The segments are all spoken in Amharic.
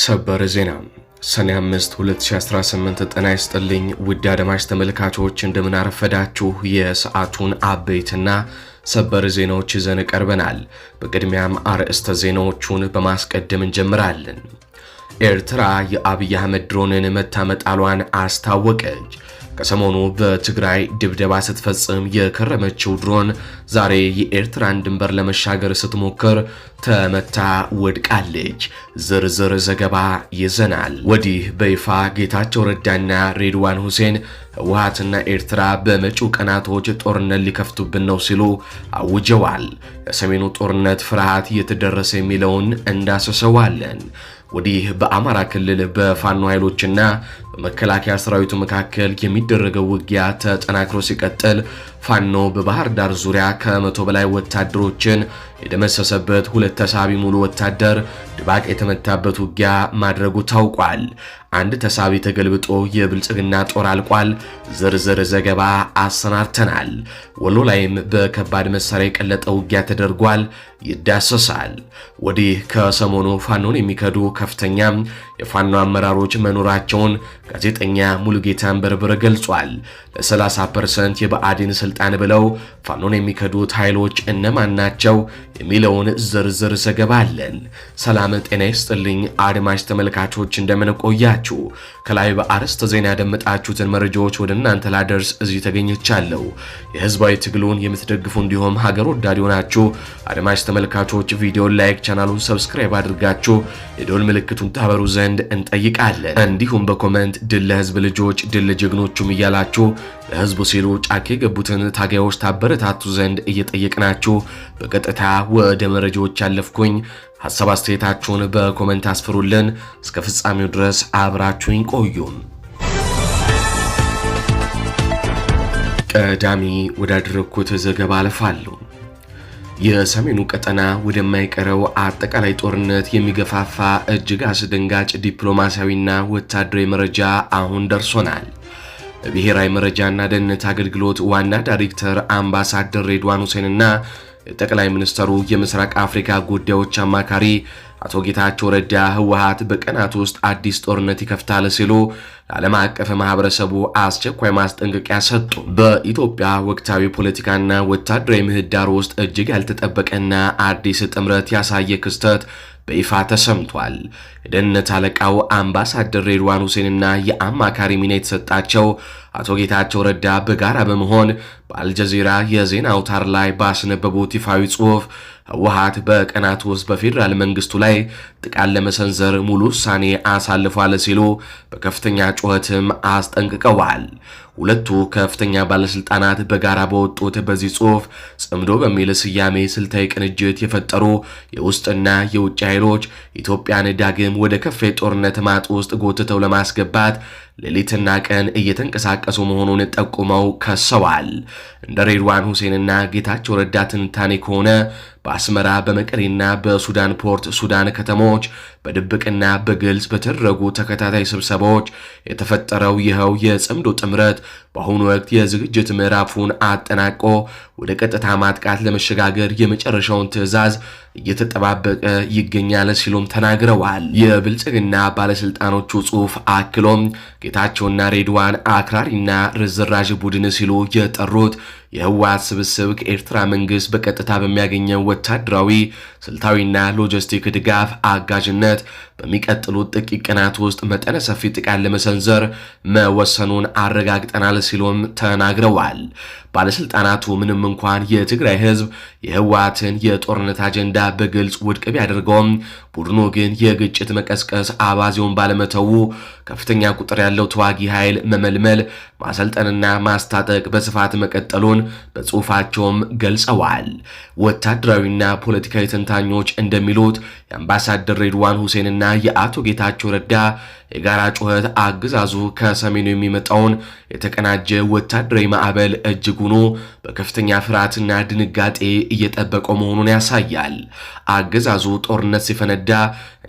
ሰበር ዜና ሰኔ 5 2018 ጤና ይስጥልኝ ውድ አድማጭ ተመልካቾች እንደምን አረፈዳችሁ። የሰዓቱን አበይትና ሰበር ዜናዎች ይዘን ቀርበናል። በቅድሚያም አርዕስተ ዜናዎቹን በማስቀደም እንጀምራለን። ኤርትራ የአብይ አህመድ ድሮንን መታመጣሏን አስታወቀች። ከሰሞኑ በትግራይ ድብደባ ስትፈጽም የከረመችው ድሮን ዛሬ የኤርትራን ድንበር ለመሻገር ስትሞክር ተመታ ወድቃለች። ዝርዝር ዘገባ ይዘናል። ወዲህ በይፋ ጌታቸው ረዳና ሬድዋን ሁሴን ህወሓትና ኤርትራ በመጪው ቀናቶች ጦርነት ሊከፍቱብን ነው ሲሉ አውጀዋል። የሰሜኑ ጦርነት ፍርሃት እየተደረሰ የሚለውን እንዳሰሰዋለን። ወዲህ በአማራ ክልል በፋኖ ኃይሎችና በመከላከያ ሰራዊቱ መካከል የሚደረገው ውጊያ ተጠናክሮ ሲቀጥል ፋኖ በባህር ዳር ዙሪያ ከ100 በላይ ወታደሮችን የደመሰሰበት ሁለት ተሳቢ ሙሉ ወታደር ድባቅ የተመታበት ውጊያ ማድረጉ ታውቋል። አንድ ተሳቢ ተገልብጦ የብልጽግና ጦር አልቋል። ዝርዝር ዘገባ አሰናድተናል። ወሎ ላይም በከባድ መሳሪያ የቀለጠ ውጊያ ተደርጓል፣ ይዳሰሳል። ወዲህ ከሰሞኑ ፋኖን የሚከዱ ከፍተኛ የፋኖ አመራሮች መኖራቸውን ጋዜጠኛ ሙሉጌታ አንበርብር ገልጿል። ለ30% የብአዴን ስልጣን ብለው ፋኖን የሚከዱት ኃይሎች እነማን ናቸው የሚለውን ዝርዝር ዘገባ አለን። ሰላም ጤና ይስጥልኝ አድማጭ ተመልካቾች እንደምን ቆያችሁ። ከላይ በአርዕስተ ዜና ያደመጣችሁትን መረጃዎች ወደ እናንተ ላደርስ እዚህ ተገኝቻለሁ። የህዝባዊ ትግሉን የምትደግፉ እንዲሁም ሀገር ወዳድ ሆናችሁ አድማጭ ተመልካቾች ቪዲዮን ላይክ፣ ቻናሉን ሰብስክራይብ አድርጋችሁ የደወል ምልክቱን ታበሩ ዘንድ እንጠይቃለን። እንዲሁም በኮሜንት ድል ለህዝብ ልጆች ድል ለጀግኖቹም እያላችሁ ለህዝቡ ሲሉ ጫካ የገቡትን ታጋዮች ታበረታቱ ዘንድ እየጠየቅናችሁ በቀጥታ ወደ መረጃዎች ያለፍኩኝ። ሐሳብ አስተያየታችሁን በኮሜንት አስፍሩልን። እስከ ፍጻሜው ድረስ አብራችሁኝ ቆዩ። ቀዳሚ ወዳደረኩት ዘገባ አልፋለሁ። የሰሜኑ ቀጠና ወደማይቀረው አጠቃላይ ጦርነት የሚገፋፋ እጅግ አስደንጋጭ ዲፕሎማሲያዊና ወታደራዊ መረጃ አሁን ደርሶናል። ብሔራዊ መረጃና ደህንነት አገልግሎት ዋና ዳይሬክተር አምባሳደር ሬድዋን ሁሴንና የጠቅላይ ሚኒስትሩ የምስራቅ አፍሪካ ጉዳዮች አማካሪ አቶ ጌታቸው ረዳ ህወሓት በቀናት ውስጥ አዲስ ጦርነት ይከፍታል ሲሉ ለዓለም አቀፍ ማህበረሰቡ አስቸኳይ ማስጠንቀቂያ ሰጡ። በኢትዮጵያ ወቅታዊ ፖለቲካና ወታደራዊ ምህዳር ውስጥ እጅግ ያልተጠበቀና አዲስ ጥምረት ያሳየ ክስተት በይፋ ተሰምቷል። የደህንነት አለቃው አምባሳደር ሬድዋን ሁሴንና የአማካሪ ሚና የተሰጣቸው አቶ ጌታቸው ረዳ በጋራ በመሆን በአልጀዚራ የዜና አውታር ላይ ባስነበቡት ይፋዊ ጽሑፍ ህወሓት በቀናት ውስጥ በፌዴራል መንግስቱ ላይ ጥቃት ለመሰንዘር ሙሉ ውሳኔ አሳልፏል ሲሉ በከፍተኛ ጩኸትም አስጠንቅቀዋል። ሁለቱ ከፍተኛ ባለስልጣናት በጋራ በወጡት በዚህ ጽሑፍ ጽምዶ በሚል ስያሜ ስልታዊ ቅንጅት የፈጠሩ የውስጥና የውጭ ኃይሎች ኢትዮጵያን ዳግም ወደ ከፋ ጦርነት ማጥ ውስጥ ጎትተው ለማስገባት ሌሊትና ቀን እየተንቀሳቀሱ መሆኑን ጠቁመው ከሰዋል። እንደ ሬድዋን ሁሴንና ጌታቸው ረዳ ትንታኔ ከሆነ በአስመራ በመቀሌና በሱዳን ፖርት ሱዳን ከተሞች በድብቅና በግልጽ በተደረጉ ተከታታይ ስብሰባዎች የተፈጠረው ይኸው የጽምዶ ጥምረት በአሁኑ ወቅት የዝግጅት ምዕራፉን አጠናቆ ወደ ቀጥታ ማጥቃት ለመሸጋገር የመጨረሻውን ትዕዛዝ እየተጠባበቀ ይገኛል ሲሉም ተናግረዋል። የብልጽግና ባለስልጣኖቹ ጽሑፍ አክሎም ጌታቸውና ሬድዋን አክራሪና ርዝራዥ ቡድን ሲሉ የጠሩት የህወሓት ስብስብ ከኤርትራ መንግስት በቀጥታ በሚያገኘው ወታደራዊ ስልታዊና ሎጂስቲክ ድጋፍ አጋዥነት በሚቀጥሉት ጥቂት ቀናት ውስጥ መጠነ ሰፊ ጥቃት ለመሰንዘር መወሰኑን አረጋግጠናል ሲሉም ተናግረዋል። ባለስልጣናቱ ምንም እንኳን የትግራይ ህዝብ የህወሓትን የጦርነት አጀንዳ በግልጽ ውድቅ ቢያደርገውም ቡድኑ ግን የግጭት መቀስቀስ አባዜውን ባለመተው ከፍተኛ ቁጥር ያለው ተዋጊ ኃይል መመልመል፣ ማሰልጠንና ማስታጠቅ በስፋት መቀጠሉን በጽሑፋቸውም ገልጸዋል። ወታደራዊና ፖለቲካዊ ተንታኞች እንደሚሉት የአምባሳደር ሬድዋን ሁሴንና የአቶ ጌታቸው ረዳ የጋራ ጩኸት አገዛዙ ከሰሜኑ የሚመጣውን የተቀናጀ ወታደራዊ ማዕበል እጅጉኑ በከፍተኛ ፍርሃትና ድንጋጤ እየጠበቀው መሆኑን ያሳያል። አገዛዙ ጦርነት ሲፈነዳ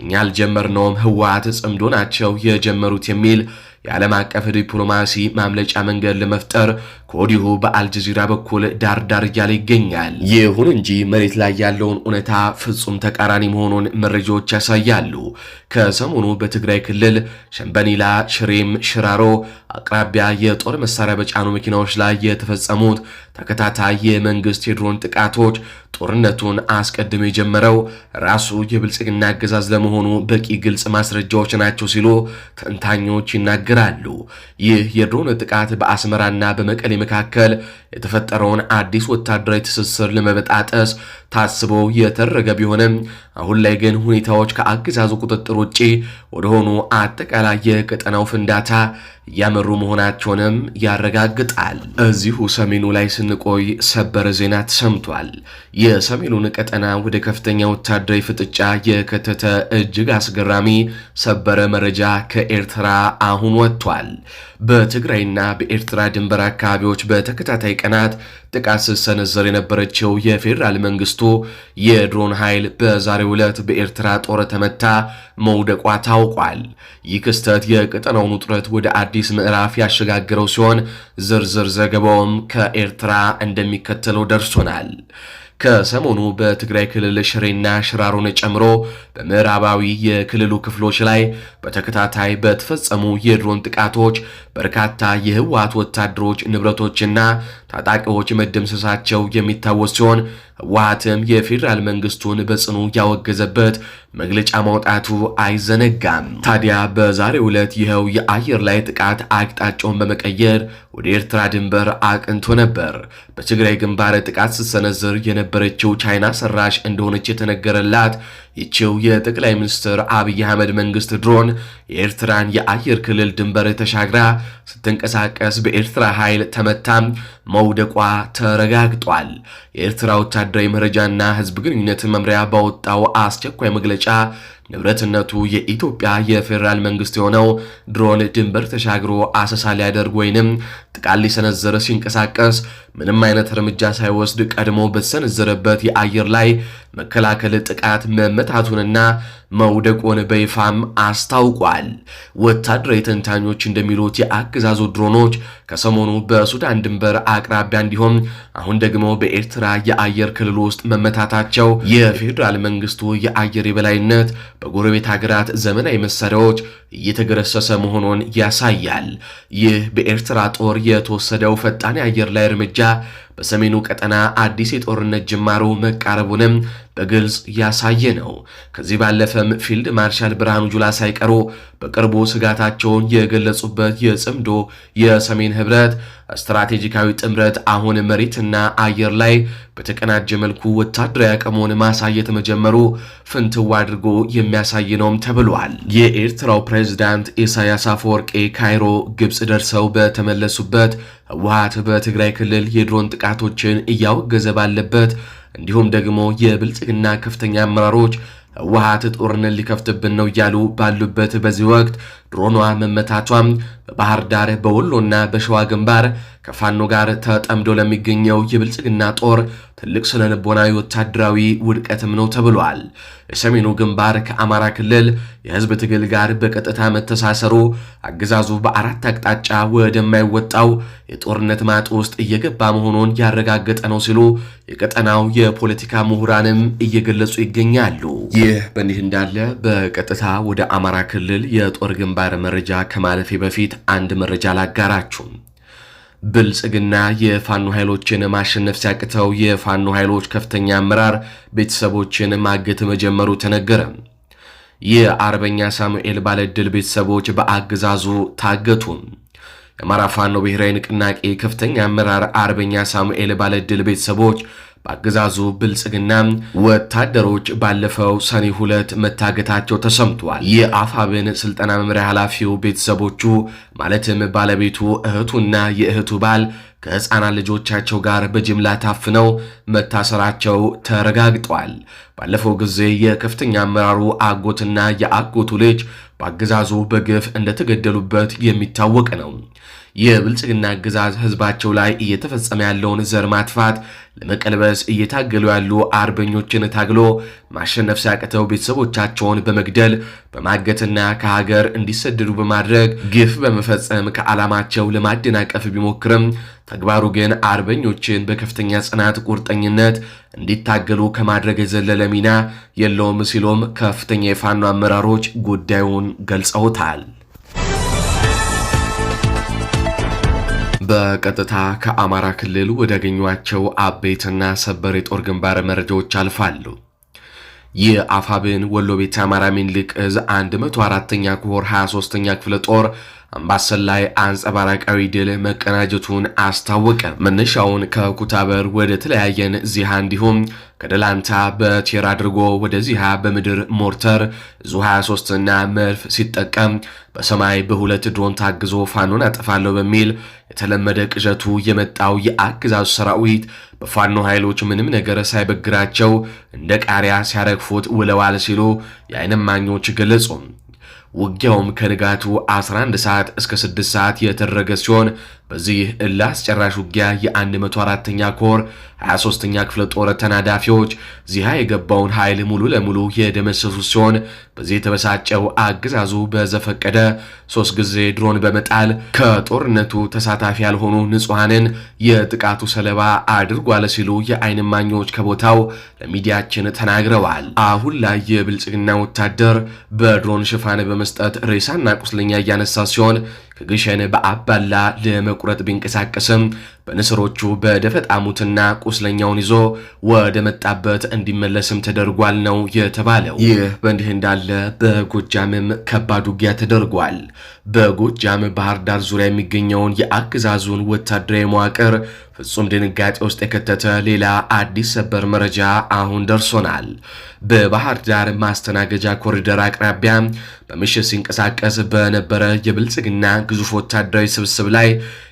እኛ አልጀመርነውም፣ ህወሓት ጽምዶ ናቸው የጀመሩት የሚል የዓለም አቀፍ ዲፕሎማሲ ማምለጫ መንገድ ለመፍጠር ከወዲሁ በአልጀዚራ በኩል ዳርዳር እያለ ይገኛል። ይሁን እንጂ መሬት ላይ ያለውን እውነታ ፍጹም ተቃራኒ መሆኑን መረጃዎች ያሳያሉ። ከሰሞኑ በትግራይ ክልል ሸምበኒላ፣ ሽሬም፣ ሽራሮ አቅራቢያ የጦር መሳሪያ በጫኑ መኪናዎች ላይ የተፈጸሙት ተከታታይ የመንግስት የድሮን ጥቃቶች ጦርነቱን አስቀድሞ የጀመረው ራሱ የብልጽግና አገዛዝ ለመሆኑ በቂ ግልጽ ማስረጃዎች ናቸው ሲሉ ተንታኞች ይናገራሉ። ይህ የድሮን ጥቃት በአስመራና በመቀሌ መካከል የተፈጠረውን አዲስ ወታደራዊ ትስስር ለመበጣጠስ ታስቦ የተደረገ ቢሆንም አሁን ላይ ግን ሁኔታዎች ከአገዛዙ ቁጥጥር ውጪ ወደሆኑ አጠቃላይ የቀጠናው ፍንዳታ እያመሩ መሆናቸውንም ያረጋግጣል። እዚሁ ሰሜኑ ላይ ስንቆይ ሰበር ዜና ተሰምቷል። የሰሜኑን ቀጠና ወደ ከፍተኛ ወታደራዊ ፍጥጫ የከተተ እጅግ አስገራሚ ሰበር መረጃ ከኤርትራ አሁን ወጥቷል። በትግራይና በኤርትራ ድንበር አካባቢዎች በተከታታይ ቀናት ጥቃት ስትሰነዘር የነበረችው የፌዴራል መንግስቱ የድሮን ኃይል በዛሬው ዕለት በኤርትራ ጦር ተመታ መውደቋ ታውቋል። ይህ ክስተት የቀጠናውን ውጥረት ወደ አዲስ ምዕራፍ ያሸጋገረው ሲሆን ዝርዝር ዘገባውም ከኤርትራ እንደሚከተለው ደርሶናል። ከሰሞኑ በትግራይ ክልል ሽሬና ሽራሮን ጨምሮ በምዕራባዊ የክልሉ ክፍሎች ላይ በተከታታይ በተፈጸሙ የድሮን ጥቃቶች በርካታ የህወሓት ወታደሮች ንብረቶችና ታጣቂዎች መደምሰሳቸው የሚታወስ ሲሆን ህወሓትም የፌዴራል መንግስቱን በጽኑ ያወገዘበት መግለጫ ማውጣቱ አይዘነጋም። ታዲያ በዛሬው ዕለት ይኸው የአየር ላይ ጥቃት አቅጣጫውን በመቀየር ወደ ኤርትራ ድንበር አቅንቶ ነበር። በትግራይ ግንባር ጥቃት ስትሰነዝር የነበረችው ቻይና ሰራሽ እንደሆነች የተነገረላት ይቺው የጠቅላይ ሚኒስትር አብይ አህመድ መንግስት ድሮን የኤርትራን የአየር ክልል ድንበር ተሻግራ ስትንቀሳቀስ በኤርትራ ኃይል ተመታም መውደቋ ተረጋግጧል። የኤርትራ ወታደራዊ መረጃና ህዝብ ግንኙነት መምሪያ ባወጣው አስቸኳይ መግለጫ ንብረትነቱ የኢትዮጵያ የፌዴራል መንግስት የሆነው ድሮን ድንበር ተሻግሮ አሰሳ ሊያደርግ ወይንም ጥቃት ሊሰነዘር ሲንቀሳቀስ ምንም አይነት እርምጃ ሳይወስድ ቀድሞ በተሰነዘረበት የአየር ላይ መከላከል ጥቃት መመታቱንና መውደቁን በይፋም አስታውቋል። ወታደራዊ ተንታኞች እንደሚሉት የአገዛዙ ድሮኖች ከሰሞኑ በሱዳን ድንበር አቅራቢያ እንዲሁም አሁን ደግሞ በኤርትራ የአየር ክልል ውስጥ መመታታቸው የፌዴራል መንግስቱ የአየር የበላይነት በጎረቤት ሀገራት ዘመናዊ መሳሪያዎች እየተገረሰሰ መሆኑን ያሳያል። ይህ በኤርትራ ጦር የተወሰደው ፈጣን የአየር ላይ እርምጃ በሰሜኑ ቀጠና አዲስ የጦርነት ጅማሮ መቃረቡንም በግልጽ ያሳየ ነው። ከዚህ ባለፈም ፊልድ ማርሻል ብርሃኑ ጁላ ሳይቀሩ በቅርቡ ስጋታቸውን የገለጹበት የጽምዶ የሰሜን ህብረት ስትራቴጂካዊ ጥምረት አሁን መሬትና አየር ላይ በተቀናጀ መልኩ ወታደራዊ አቅሙን ማሳየት መጀመሩ ፍንትው አድርጎ የሚያሳይ ነውም ተብሏል። የኤርትራው ፕሬዝዳንት ኢሳያስ አፈወርቄ ካይሮ ግብጽ ደርሰው በተመለሱበት ህወሓት በትግራይ ክልል የድሮን ጥቃቶችን እያወገዘ ባለበት እንዲሁም ደግሞ የብልጽግና ከፍተኛ አመራሮች ህወሓት ጦርነት ሊከፍትብን ነው እያሉ ባሉበት በዚህ ወቅት ድሮኗ መመታቷም በባህር ዳር በወሎና በሸዋ ግንባር ከፋኖ ጋር ተጠምዶ ለሚገኘው የብልጽግና ጦር ትልቅ ስለልቦናዊ ወታደራዊ ውድቀትም ነው ተብሏል። የሰሜኑ ግንባር ከአማራ ክልል የህዝብ ትግል ጋር በቀጥታ መተሳሰሩ አገዛዙ በአራት አቅጣጫ ወደማይወጣው የጦርነት ማጥ ውስጥ እየገባ መሆኑን ያረጋገጠ ነው ሲሉ የቀጠናው የፖለቲካ ምሁራንም እየገለጹ ይገኛሉ። ይህ በእንዲህ እንዳለ በቀጥታ ወደ አማራ ክልል የጦር ግንባር መረጃ ከማለፌ በፊት አንድ መረጃ ላጋራችሁ። ብልጽግና የፋኖ ኃይሎችን ማሸነፍ ሲያቅተው የፋኖ ኃይሎች ከፍተኛ አመራር ቤተሰቦችን ማገት መጀመሩ ተነገረ። የአርበኛ ሳሙኤል ባለድል ቤተሰቦች በአገዛዙ ታገቱ። የአማራ ፋኖ ብሔራዊ ንቅናቄ ከፍተኛ አመራር አርበኛ ሳሙኤል ባለድል ቤተሰቦች በአገዛዙ ብልጽግና ወታደሮች ባለፈው ሰኔ 2 መታገታቸው ተሰምቷል። የአፋብን ስልጠና መምሪያ ኃላፊው ቤተሰቦቹ ማለትም ባለቤቱ፣ እህቱና የእህቱ ባል ከህፃናት ልጆቻቸው ጋር በጅምላ ታፍነው መታሰራቸው ተረጋግጧል። ባለፈው ጊዜ የከፍተኛ አመራሩ አጎትና የአጎቱ ልጅ በአገዛዙ በግፍ እንደተገደሉበት የሚታወቅ ነው። የብልጽግና አገዛዝ ህዝባቸው ላይ እየተፈጸመ ያለውን ዘር ማጥፋት ለመቀልበስ እየታገሉ ያሉ አርበኞችን ታግሎ ማሸነፍ ሲያቅተው ቤተሰቦቻቸውን በመግደል በማገትና ከሀገር እንዲሰደዱ በማድረግ ግፍ በመፈጸም ከዓላማቸው ለማደናቀፍ ቢሞክርም ተግባሩ ግን አርበኞችን በከፍተኛ ጽናት ቁርጠኝነት እንዲታገሉ ከማድረግ የዘለለ ሚና የለውም ሲሉም ከፍተኛ የፋኖ አመራሮች ጉዳዩን ገልጸውታል። በቀጥታ ከአማራ ክልል ወዳገኟቸው አበይትና ሰበር የጦር ግንባር መረጃዎች አልፋሉ። የአፋብን ወሎ ቤተ አማራ ሚኒልክ ዕዝ 104ኛ ኮር 23ኛ ክፍለ ጦር አምባሰል ላይ አንጸባራቃዊ ድል መቀናጀቱን አስታወቀ። መነሻውን ከኩታበር ወደ ተለያየን ዚሃ እንዲሁም ከደላንታ በቴር አድርጎ ወደ ዚሃ በምድር ሞርተር ዙ 23 እና መድፍ ሲጠቀም በሰማይ በሁለት ድሮን ታግዞ ፋኖን አጠፋለሁ በሚል የተለመደ ቅዠቱ የመጣው የአገዛዙ ሰራዊት በፋኖ ኃይሎች ምንም ነገር ሳይበግራቸው እንደ ቃሪያ ሲያረግፉት ውለዋል ሲሉ የዓይን እማኞች ገለጹ። ውጊያውም ከንጋቱ 11 ሰዓት እስከ 6 ሰዓት የተደረገ ሲሆን በዚህ አስጨራሽ ውጊያ የ104ኛ ኮር 23ኛ ክፍለ ጦር ተናዳፊዎች ዚሃ የገባውን ኃይል ሙሉ ለሙሉ የደመሰሱ ሲሆን በዚህ የተበሳጨው አገዛዙ በዘፈቀደ 3 ጊዜ ድሮን በመጣል ከጦርነቱ ተሳታፊ ያልሆኑ ንጹሃንን የጥቃቱ ሰለባ አድርጓል ሲሉ የዓይን እማኞች ከቦታው ለሚዲያችን ተናግረዋል። አሁን ላይ የብልጽግና ወታደር በድሮን ሽፋን በመስጠት ሬሳና ቁስለኛ እያነሳ ሲሆን ከግሸን በአባላ ለመቁረጥ ቢንቀሳቀስም በንስሮቹ በደፈጣሙትና ቁስለኛውን ይዞ ወደ መጣበት እንዲመለስም ተደርጓል ነው የተባለው። ይህ በእንዲህ እንዳለ በጎጃምም ከባድ ውጊያ ተደርጓል። በጎጃም ባህር ዳር ዙሪያ የሚገኘውን የአገዛዙን ወታደራዊ መዋቅር ፍጹም ድንጋጤ ውስጥ የከተተ ሌላ አዲስ ሰበር መረጃ አሁን ደርሶናል። በባህር ዳር ማስተናገጃ ኮሪደር አቅራቢያ በምሽት ሲንቀሳቀስ በነበረ የብልጽግና ግዙፍ ወታደራዊ ስብስብ ላይ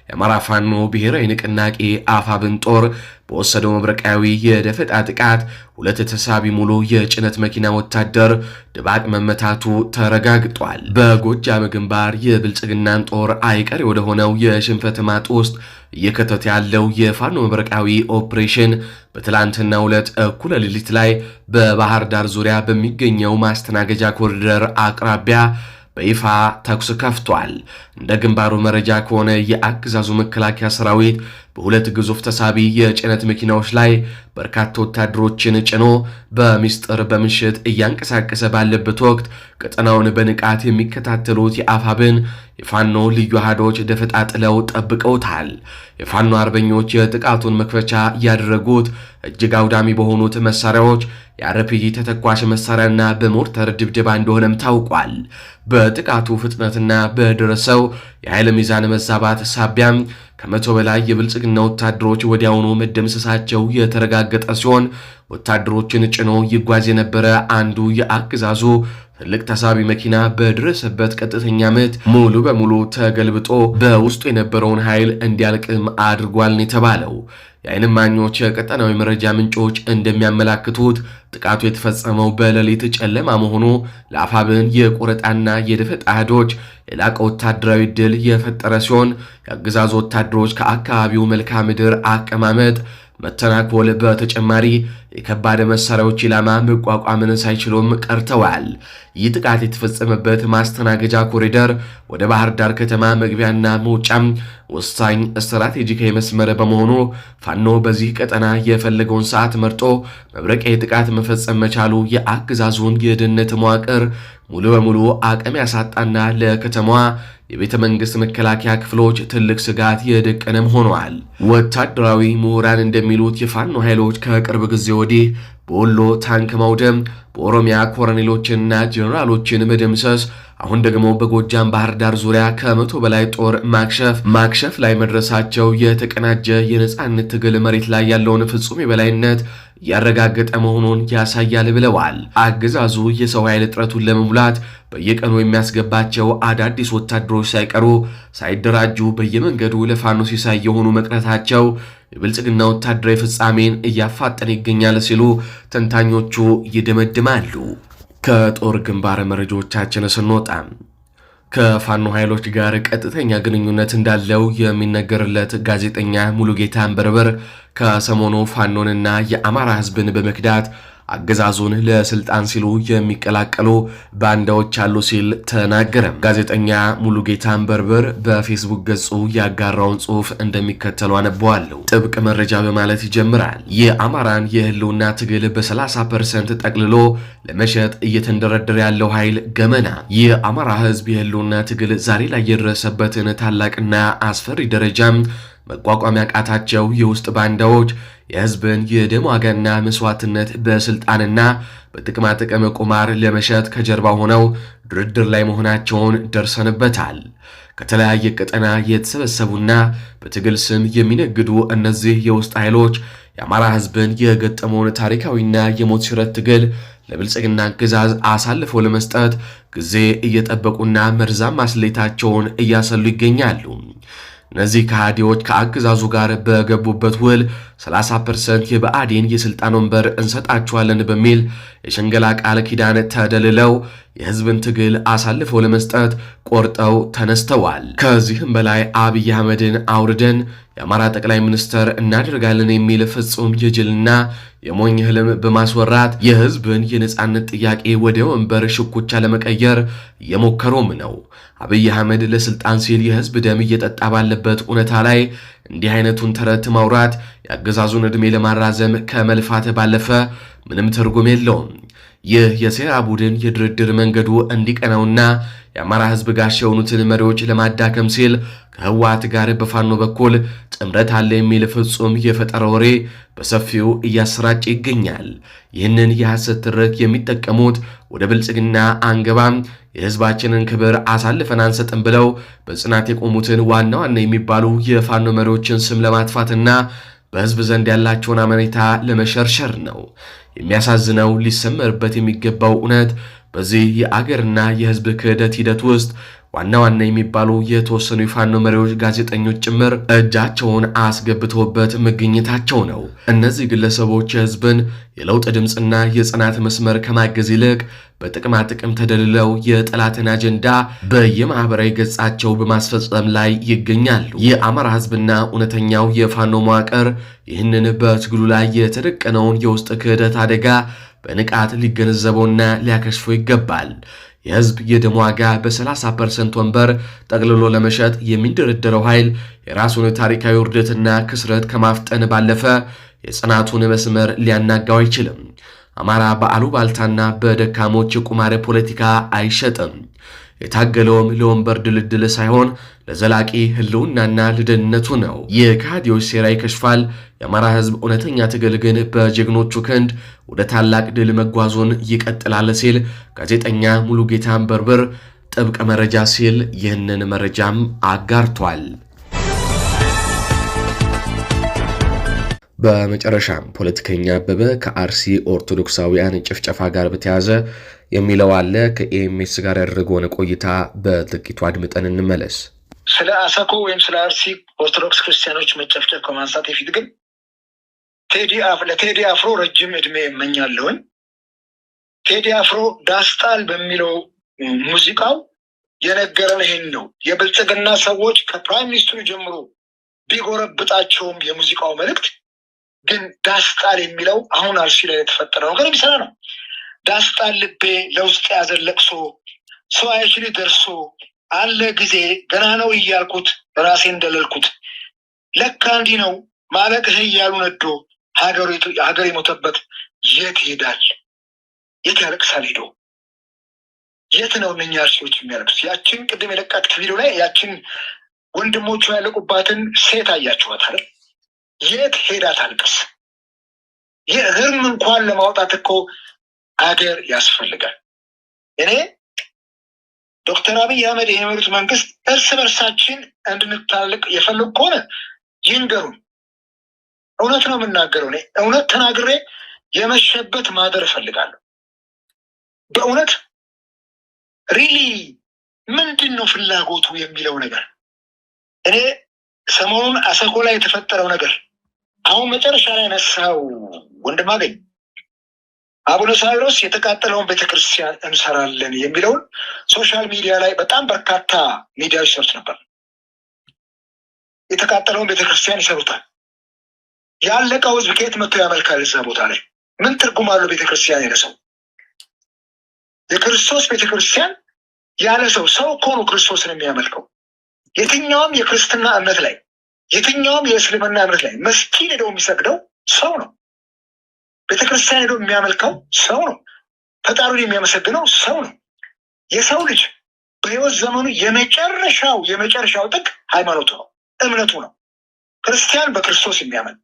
የአማራ ፋኖ ብሔራዊ ንቅናቄ አፋብን ጦር በወሰደው መብረቃዊ የደፈጣ ጥቃት 2 ተሳቢ ሙሉ የጭነት መኪና ወታደር ድባቅ መመታቱ ተረጋግጧል። በጎጃም ግንባር የብልጽግናን ጦር አይቀሬ ወደ ሆነው የሽንፈት ማጥ ውስጥ እየከተተ ያለው የፋኖ መብረቃዊ ኦፕሬሽን በትላንትናው ዕለት እኩለ ሌሊት ላይ በባህር ዳር ዙሪያ በሚገኘው ማስተናገጃ ኮሪደር አቅራቢያ በይፋ ተኩስ ከፍቷል። እንደ ግንባሩ መረጃ ከሆነ የአገዛዙ መከላከያ ሰራዊት በሁለት ግዙፍ ተሳቢ የጭነት መኪናዎች ላይ በርካታ ወታደሮችን ጭኖ በሚስጥር በምሽት እያንቀሳቀሰ ባለበት ወቅት ቀጠናውን በንቃት የሚከታተሉት የአፋብን የፋኖ ልዩ አሃዶች ደፈጣ ጥለው ጠብቀውታል። የፋኖ አርበኞች የጥቃቱን መክፈቻ ያደረጉት እጅግ አውዳሚ በሆኑት መሳሪያዎች የአርፒጂ ተተኳሽ መሳሪያና በሞርተር ድብደባ እንደሆነም ታውቋል። በጥቃቱ ፍጥነትና በደረሰው የኃይል ሚዛን መዛባት ሳቢያም ከመቶ በላይ የብልጽግና ወታደሮች ወዲያውኑ መደምሰሳቸው የተረጋገጠ ሲሆን ወታደሮችን ጭኖ ይጓዝ የነበረ አንዱ የአገዛዙ ትልቅ ተሳቢ መኪና በደረሰበት ቀጥተኛ ምት ሙሉ በሙሉ ተገልብጦ በውስጡ የነበረውን ኃይል እንዲያልቅም አድርጓል ነው የተባለው። የዓይን እማኞች የቀጠናዊ መረጃ ምንጮች እንደሚያመላክቱት ጥቃቱ የተፈጸመው በሌሊት ጨለማ መሆኑ ለአፋብን የቆረጣና የደፈጣ አህዶች የላቀ ወታደራዊ ድል የፈጠረ ሲሆን የአገዛዙ ወታደሮች ከአካባቢው መልክዓ ምድር አቀማመጥ መተናኮል በተጨማሪ የከባድ መሳሪያዎች ኢላማ መቋቋምን ሳይችሉም ቀርተዋል። ይህ ጥቃት የተፈጸመበት ማስተናገጃ ኮሪደር ወደ ባህር ዳር ከተማ መግቢያና መውጫም ወሳኝ ስትራቴጂካዊ መስመር በመሆኑ ፋኖ በዚህ ቀጠና የፈለገውን ሰዓት መርጦ መብረቂያ ጥቃት መፈጸም መቻሉ የአገዛዙን የደህንነት መዋቅር ሙሉ በሙሉ አቅም ያሳጣና ለከተማዋ የቤተ መንግስት መከላከያ ክፍሎች ትልቅ ስጋት የደቀነም ሆነዋል። ወታደራዊ ምሁራን እንደሚሉት የፋኖ ኃይሎች ከቅርብ ጊዜ ወዲህ በወሎ ታንክ ማውደም፣ በኦሮሚያ ኮሎኔሎችንና ጄኔራሎችን መደምሰስ፣ አሁን ደግሞ በጎጃም ባህር ዳር ዙሪያ ከመቶ በላይ ጦር ማክሸፍ ላይ መድረሳቸው የተቀናጀ የነጻነት ትግል መሬት ላይ ያለውን ፍጹም የበላይነት ያረጋገጠ መሆኑን ያሳያል ብለዋል። አገዛዙ የሰው ኃይል እጥረቱን ለመሙላት በየቀኑ የሚያስገባቸው አዳዲስ ወታደሮች ሳይቀሩ ሳይደራጁ በየመንገዱ ለፋኖ ሲሳይ የሆኑ መቅረታቸው የብልጽግና ወታደራዊ ፍጻሜን እያፋጠነ ይገኛል ሲሉ ተንታኞቹ ይደመድማሉ። ከጦር ግንባር መረጃዎቻችን ስንወጣ ከፋኖ ኃይሎች ጋር ቀጥተኛ ግንኙነት እንዳለው የሚነገርለት ጋዜጠኛ ሙሉጌታ አንበርበር ከሰሞኑ ፋኖንና የአማራ ህዝብን በመክዳት አገዛዙን ለስልጣን ሲሉ የሚቀላቀሉ ባንዳዎች አሉ ሲል ተናገረ። ጋዜጠኛ ሙሉጌታ አንበርበር በፌስቡክ ገጹ ያጋራውን ጽሑፍ እንደሚከተለው አነበዋለሁ። ጥብቅ መረጃ በማለት ይጀምራል። የአማራን የህልውና ትግል በ30% ጠቅልሎ ለመሸጥ እየተንደረደረ ያለው ኃይል ገመና። የአማራ ህዝብ የህልውና ትግል ዛሬ ላይ የደረሰበትን ታላቅና አስፈሪ ደረጃ መቋቋም ያቃታቸው የውስጥ ባንዳዎች የህዝብን የደም ዋጋና መስዋዕትነት በስልጣንና በጥቅማ ጥቅም ቁማር ለመሸጥ ከጀርባ ሆነው ድርድር ላይ መሆናቸውን ደርሰንበታል። ከተለያየ ቀጠና የተሰበሰቡና በትግል ስም የሚነግዱ እነዚህ የውስጥ ኃይሎች የአማራ ህዝብን የገጠመውን ታሪካዊና የሞት ሽረት ትግል ለብልጽግና አገዛዝ አሳልፈው ለመስጠት ጊዜ እየጠበቁና መርዛማ ስሌታቸውን እያሰሉ ይገኛሉ። እነዚህ ከሃዲዎች ከአገዛዙ ጋር በገቡበት ውል 30% የብአዴን የስልጣን ወንበር እንሰጣቸዋለን በሚል የሽንገላ ቃል ኪዳን ተደልለው የህዝብን ትግል አሳልፈው ለመስጠት ቆርጠው ተነስተዋል። ከዚህም በላይ አብይ አህመድን አውርደን የአማራ ጠቅላይ ሚኒስትር እናደርጋለን የሚል ፍጹም የጅልና የሞኝ ህልም በማስወራት የህዝብን የነጻነት ጥያቄ ወደ ወንበር ሽኩቻ ለመቀየር እየሞከሩም ነው። አብይ አህመድ ለስልጣን ሲል የህዝብ ደም እየጠጣ ባለበት እውነታ ላይ እንዲህ አይነቱን ተረት ማውራት የአገዛዙን ዕድሜ ለማራዘም ከመልፋት ባለፈ ምንም ትርጉም የለውም። ይህ የሴራ ቡድን የድርድር መንገዱ እንዲቀናውና የአማራ ህዝብ ጋሻ የሆኑትን መሪዎች ለማዳከም ሲል ከህወሓት ጋር በፋኖ በኩል ጥምረት አለ የሚል ፍጹም የፈጠረ ወሬ በሰፊው እያሰራጨ ይገኛል። ይህንን የሐሰት ትርክ የሚጠቀሙት ወደ ብልጽግና አንገባም፣ የህዝባችንን ክብር አሳልፈን አንሰጥም ብለው በጽናት የቆሙትን ዋና ዋና የሚባሉ የፋኖ መሪዎችን ስም ለማጥፋትና በህዝብ ዘንድ ያላቸውን አመኔታ ለመሸርሸር ነው። የሚያሳዝነው ሊሰመርበት የሚገባው እውነት በዚህ የአገርና የህዝብ ክህደት ሂደት ውስጥ ዋና ዋና የሚባሉ የተወሰኑ የፋኖ መሪዎች፣ ጋዜጠኞች ጭምር እጃቸውን አስገብተውበት መገኘታቸው ነው። እነዚህ ግለሰቦች የህዝብን የለውጥ ድምፅና የጽናት መስመር ከማገዝ ይልቅ በጥቅማ ጥቅም ተደልለው የጠላትን አጀንዳ በየማህበራዊ ገጻቸው በማስፈጸም ላይ ይገኛሉ። የአማራ ህዝብና እውነተኛው የፋኖ መዋቅር ይህንን በትግሉ ላይ የተደቀነውን የውስጥ ክህደት አደጋ በንቃት ሊገነዘበውና ሊያከሽፈው ይገባል። የህዝብ የደም ዋጋ በ30% ወንበር ጠቅልሎ ለመሸጥ የሚንደረደረው ኃይል የራሱን ታሪካዊ ውርደትና ክስረት ከማፍጠን ባለፈ የጽናቱን መስመር ሊያናጋው አይችልም። አማራ በአሉባልታና በደካሞች የቁማር ፖለቲካ አይሸጥም። የታገለውም ለወንበር ድልድል ሳይሆን ለዘላቂ ህልውናና ለደህንነቱ ነው። የካዲዎች ሴራ ይከሽፋል። የአማራ ህዝብ እውነተኛ ትግል ግን በጀግኖቹ ክንድ ወደ ታላቅ ድል መጓዙን ይቀጥላል ሲል ጋዜጠኛ ሙሉጌታ አንበርበር ጥብቅ መረጃ ሲል ይህንን መረጃም አጋርቷል። በመጨረሻም ፖለቲከኛ አበበ ከአርሲ ኦርቶዶክሳውያን ጭፍጨፋ ጋር በተያያዘ የሚለው አለ። ከኤኤምኤስ ጋር ያደረገውን ቆይታ በጥቂቱ አድምጠን እንመለስ። ስለ አሰኮ ወይም ስለ አርሲ ኦርቶዶክስ ክርስቲያኖች መጨፍጨፍ ከማንሳት በፊት ግን ለቴዲ አፍሮ ረጅም እድሜ እመኛለሁኝ። ቴዲ አፍሮ ዳስጣል በሚለው ሙዚቃው የነገረን ይሄን ነው። የብልጽግና ሰዎች ከፕራይም ሚኒስትሩ ጀምሮ ቢጎረብጣቸውም የሙዚቃው መልእክት ግን ዳስጣል የሚለው አሁን አርሲ ላይ የተፈጠረው ነገር የሚሰራ ነው። ዳስጣል ልቤ ለውስጥ ያዘለቅሶ ሰው አይችል ደርሶ አለ ጊዜ ገና ነው እያልኩት ራሴ እንደለልኩት ለካ እንዲህ ነው ማለቅህ እያሉ ነዶ ሀገር የሞተበት የት ይሄዳል? የት ያለቅሳል ሄዶ? የት ነው እነኛ አርሲዎች የሚያለቅሱት? ያችን ቅድም የለቃት ቪዲዮ ላይ ያችን ወንድሞቹ ያለቁባትን ሴት አያችኋት አይደል? የት ሄዳ ታልቅስ? የህርም እንኳን ለማውጣት እኮ አገር ያስፈልጋል። እኔ ዶክተር አብይ አህመድ የሚመሩት መንግስት እርስ በርሳችን እንድንታልቅ የፈለጉ ከሆነ ይንገሩን። እውነት ነው የምናገረው። እኔ እውነት ተናግሬ የመሸበት ማደር እፈልጋለሁ። በእውነት ሪሊ ምንድን ነው ፍላጎቱ የሚለው ነገር እኔ ሰሞኑን አሰኮ ላይ የተፈጠረው ነገር አሁን መጨረሻ ላይ ነሳው ወንድማገኝ አቡነ ሳዊሮስ የተቃጠለውን ቤተክርስቲያን እንሰራለን የሚለውን ሶሻል ሚዲያ ላይ በጣም በርካታ ሚዲያዎች ሰርች ነበር። የተቃጠለውን ቤተክርስቲያን ይሰሩታል። ያለቀው ህዝብ ከየት መጥቶ ያመልካል? እዛ ቦታ ላይ ምን ትርጉም አለው? ቤተክርስቲያን ያለ ሰው የክርስቶስ ቤተክርስቲያን ያለ ሰው እኮ ነው ክርስቶስን የሚያመልከው። የትኛውም የክርስትና እምነት ላይ የትኛውም የእስልምና እምነት ላይ መስጊድ ሄደው የሚሰግደው ሰው ነው። ቤተክርስቲያን ሄደው የሚያመልከው ሰው ነው። ፈጣሪውን የሚያመሰግነው ሰው ነው። የሰው ልጅ በህይወት ዘመኑ የመጨረሻው ጥግ ሃይማኖቱ ነው፣ እምነቱ ነው። ክርስቲያን በክርስቶስ የሚያምን፣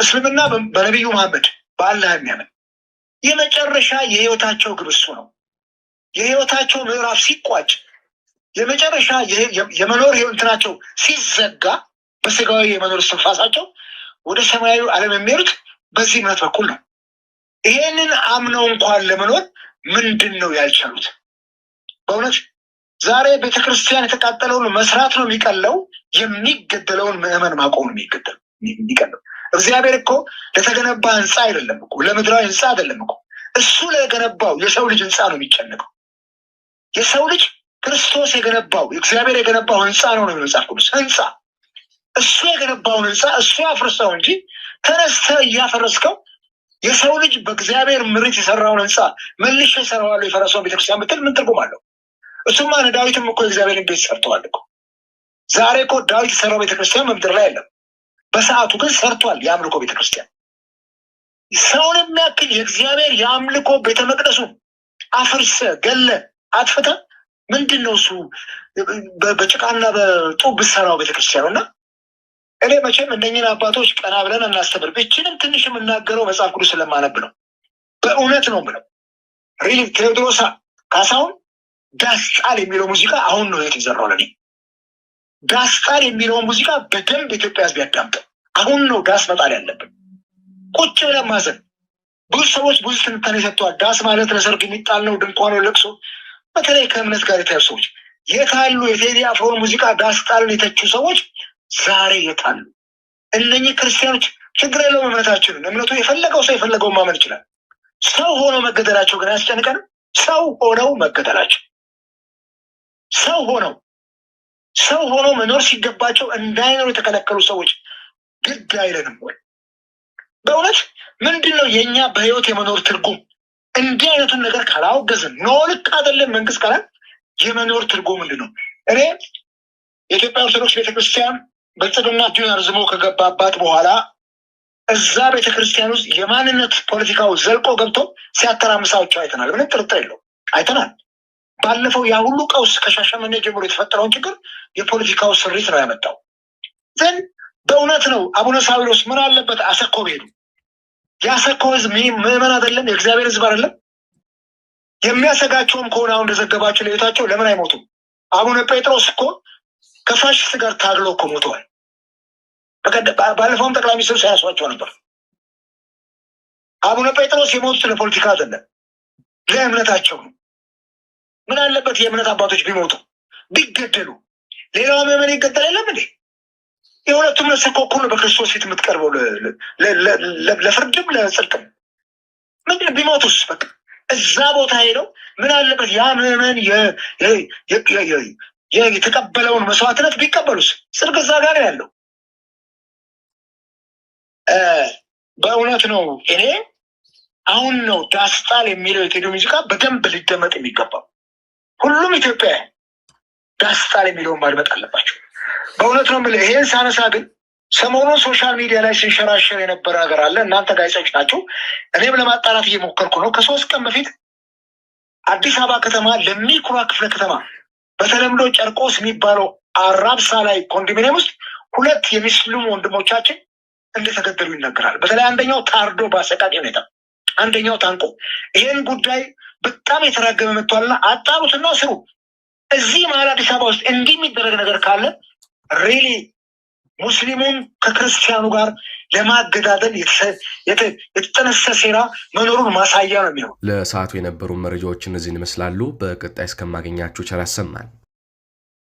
እስልምና በነቢዩ መሐመድ በአላህ የሚያምን የመጨረሻ የህይወታቸው ግብ እሱ ነው። የህይወታቸው ምዕራፍ ሲቋጭ የመጨረሻ የመኖር ህይወታቸው ሲዘጋ በስጋዊ የመኖር እስትንፋሳቸው ወደ ሰማያዊ ዓለም የሚሄዱት በዚህ እምነት በኩል ነው። ይሄንን አምነው እንኳን ለመኖር ምንድን ነው ያልቻሉት? በእውነት ዛሬ ቤተክርስቲያን የተቃጠለውን መስራት ነው የሚቀለው፣ የሚገደለውን ምዕመን ማቆም ነው የሚቀለው። እግዚአብሔር እኮ ለተገነባ ህንፃ አይደለም እኮ ለምድራዊ ህንፃ አይደለም እኮ እሱ ለገነባው የሰው ልጅ ህንፃ ነው የሚጨነቀው። የሰው ልጅ ክርስቶስ የገነባው እግዚአብሔር የገነባው ህንፃ ነው መጽሐፍ ቅዱስ። ህንፃ እሱ የገነባውን ህንፃ እሱ ያፍርሰው እንጂ ተነስተህ እያፈረስከው የሰው ልጅ በእግዚአብሔር ምሪት የሰራውን ህንፃ መልሼ እሰራዋለሁ የፈረሰውን ቤተክርስቲያን ብትል ምን ትርጉም አለው? እሱማ ዳዊትም እኮ የእግዚአብሔርን ቤት ሰርተዋል እኮ። ዛሬ እኮ ዳዊት የሰራው ቤተክርስቲያን በምድር ላይ የለም። በሰዓቱ ግን ሰርቷል የአምልኮ ቤተክርስቲያን። ሰውን የሚያክል የእግዚአብሔር የአምልኮ ቤተ መቅደሱን አፍርሰ ገለ አጥፍተ ምንድን ነው እሱ በጭቃና በጡብ ብሰራው ቤተክርስቲያኑ? እና እኔ መቼም እነኝን አባቶች ቀና ብለን እናስተምር። ብችንም ትንሽ የምናገረው መጽሐፍ ቅዱስ ስለማነብ ነው። በእውነት ነው ብለው ቴዎድሮስ ካሳሁን ዳስጣል የሚለው ሙዚቃ አሁን ነው የተዘራው ለኔ። ዳስጣል የሚለውን ሙዚቃ በደንብ ኢትዮጵያ ህዝብ ያዳምጠው። አሁን ነው ዳስ መጣል ያለብን። ቁጭ ብለን ማዘን። ብዙ ሰዎች ብዙ ትንታኔ ሰጥተዋል። ዳስ ማለት ለሰርግ የሚጣል ነው፣ ድንኳን፣ ለቅሶ፣ በተለይ ከእምነት ጋር የተያዙ ሰዎች የታሉ? የቴዲ አፍሮን ሙዚቃ ዳስጣልን የተቹ ሰዎች ዛሬ የታሉ? እነኚህ ክርስቲያኖች ችግር የለውም እምነታችንን፣ እምነቱ የፈለገው ሰው የፈለገውን ማመን ይችላል። ሰው ሆነው መገደላቸው ግን አያስጨንቀንም? ሰው ሆነው መገደላቸው ሰው ሆነው መኖር ሲገባቸው እንዳይኖሩ የተከለከሉ ሰዎች ግድ አይለንም ወይ? በእውነት ምንድን ነው የእኛ በህይወት የመኖር ትርጉም? እንዲህ አይነቱን ነገር ካላወገዝን ኖ ልክ አይደለም መንግስት ካላል የመኖር ትርጉም ምንድን ነው? እኔ የኢትዮጵያ ኦርቶዶክስ ቤተክርስቲያን ብልጽግና እጁን አርዝሞ ከገባባት በኋላ እዛ ቤተክርስቲያን ውስጥ የማንነት ፖለቲካው ዘልቆ ገብቶ ሲያተራምሳቸው አይተናል። ምንም ጥርጥር የለው አይተናል። ባለፈው ያ ሁሉ ቀውስ ከሻሸመኔ ጀምሮ የተፈጠረውን ችግር የፖለቲካው ስሪት ነው ያመጣው። ዘን በእውነት ነው አቡነ ሳዊሮስ ምን አለበት አሰኮ ሄዱ? የአሰኮ ህዝብ ምዕመን አይደለም? የእግዚአብሔር ህዝብ አይደለም? የሚያሰጋቸውም ከሆነ አሁን እንደዘገባቸው ለቤታቸው ለምን አይሞቱም? አቡነ ጴጥሮስ እኮ ከፋሽስት ጋር ታግሎ እኮ ሞተዋል። ባለፈውም ጠቅላይ ሚኒስትሩ ሳያሷቸው ነበር። አቡነ ጴጥሮስ የሞቱት ለፖለቲካ አይደለም፣ ለእምነታቸው ነው። ምን አለበት የእምነት አባቶች ቢሞቱ ቢገደሉ? ሌላው ምዕመን ይገደል የለም እንዴ? የሁለቱም ነፍስ እኮ እኩል ነው በክርስቶስ ፊት የምትቀርበው ለፍርድም ለጽድቅም። ምንድን ቢሞቱስ? በቃ እዛ ቦታ ሄደው ምን አለበት ያ ምዕመን የተቀበለውን መስዋዕትነት ቢቀበሉስ? ጽድቅ እዛ ጋር ያለው። በእውነት ነው እኔ አሁን ነው ዳስጣል የሚለው የቴዲ ሙዚቃ በደንብ ሊደመጥ የሚገባው። ሁሉም ኢትዮጵያ ዳስጣል የሚለውን ማድመጥ አለባቸው። በእውነት ነው የምልህ። ይሄን ሳነሳ ግን ሰሞኑን ሶሻል ሚዲያ ላይ ሲንሸራሸር የነበረ ነገር አለ። እናንተ ጋዜጠኞች ናችሁ፣ እኔም ለማጣራት እየሞከርኩ ነው። ከ3 ቀን በፊት አዲስ አበባ ከተማ ለሚኩራ ክፍለ ከተማ በተለምዶ ጨርቆስ የሚባለው አራብሳ ላይ ኮንዶሚኒየም ውስጥ 2 የሙስሊም ወንድሞቻችን እንደተገደሉ ይነገራል። በተለይ አንደኛው ታርዶ በአሰቃቂ ሁኔታ፣ አንደኛው ታንቆ። ይሄን ጉዳይ በጣም የተራገመ መጥቷልና አጣሩትና ስሩ። እዚህ መሀል አዲስ አበባ ውስጥ እንዲህ የሚደረግ ነገር ካለ ሪሊ ሙስሊሙን ከክርስቲያኑ ጋር ለማገዳደል የተጠነሰሰ ሴራ መኖሩን ማሳያ ነው የሚሆነው። ለሰዓቱ የነበሩ መረጃዎች እነዚህን ይመስላሉ። በቀጣይ እስከማገኛችሁ ቸር ያሰማን።